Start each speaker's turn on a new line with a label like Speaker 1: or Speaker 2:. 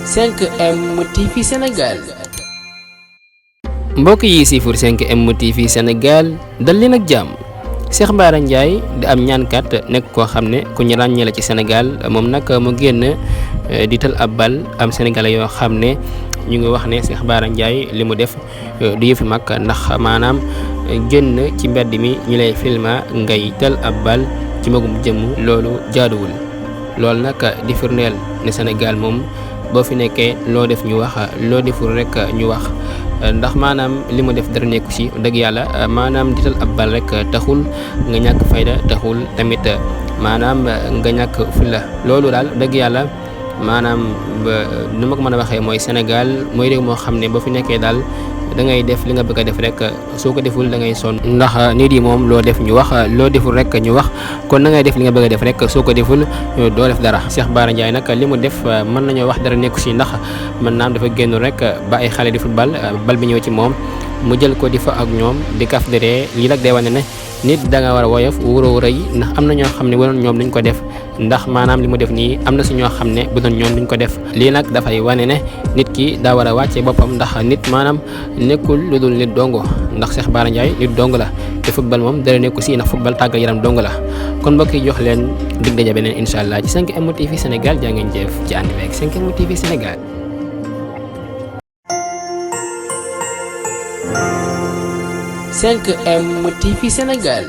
Speaker 1: 5M TV Sénégal.
Speaker 2: mbokk yi siifur 5M TV Sénégal dal leen ak jàmm. Cheikh Bara Ndiaye di am ñaankat nekk koo xam ne ku ñu ràññee la ci Sénégal moom nag mu génn di tal ab bal am sénégalais yoo xam ne ñu ngi wax ne Cheikh Bara Ndiaye li mu def du yëfi mag ndax maanaam génn ci mbedd mi ñu lay filma ngay tal ab bal ci magum jëmm loolu jaaduwul. loolu nag di firndeel ne Sénégal moom boo fi nekkee loo def ñu wax loo deful rek ñu wax ndax maanaam li mu def dara nekku ci dëgg yàlla maanaam dital ab bal rek taxul nga ñàkk fayda taxul tamit maanaam nga ñàkk fulla loolu daal dëgg yàlla maanaam nu ma ko mën a waxee mooy Sénégal mooy réew moo xam ne boo fi nekkee daal da ngay def li nga bëgg a def rek soo ko deful da ngay sonn ndax nit yi moom loo def ñu wax loo deful rek ñu wax kon da ngay def li nga bëgg a def rek soo ko deful doo def dara. Cheikh Bara Ndiaye nag li mu def mën nañoo wax dara nekku ci ndax mën naam dafa génn rek ba ay xale di football bal bi ñëw ci moom mu jël ko di fa ak ñoom di kaf di ree lii nag day wane ne nit da nga war a woyof wóoroo rëy ndax am na ñoo xam ne waroon ñoom duñ ko def ndax maanaam li mu def nii am na si ñoo xam ne bu doon ñoom duñ ko def. lii nag dafay wane ne nit ki daa war a wàcce boppam ndax nit maanaam nekkul lu dul nit dongo ndax Cheikh Bara Ndiaye nit dong la te football moom dara nekku si ndax football tàggat yaram dong la kon mbokk yi jox leen dig daje beneen incha allah ci 5M TV Sénégal jaa ngeen jëf ci ànd beeg 5M TV Sénégal.
Speaker 1: 5M TV Sénégal.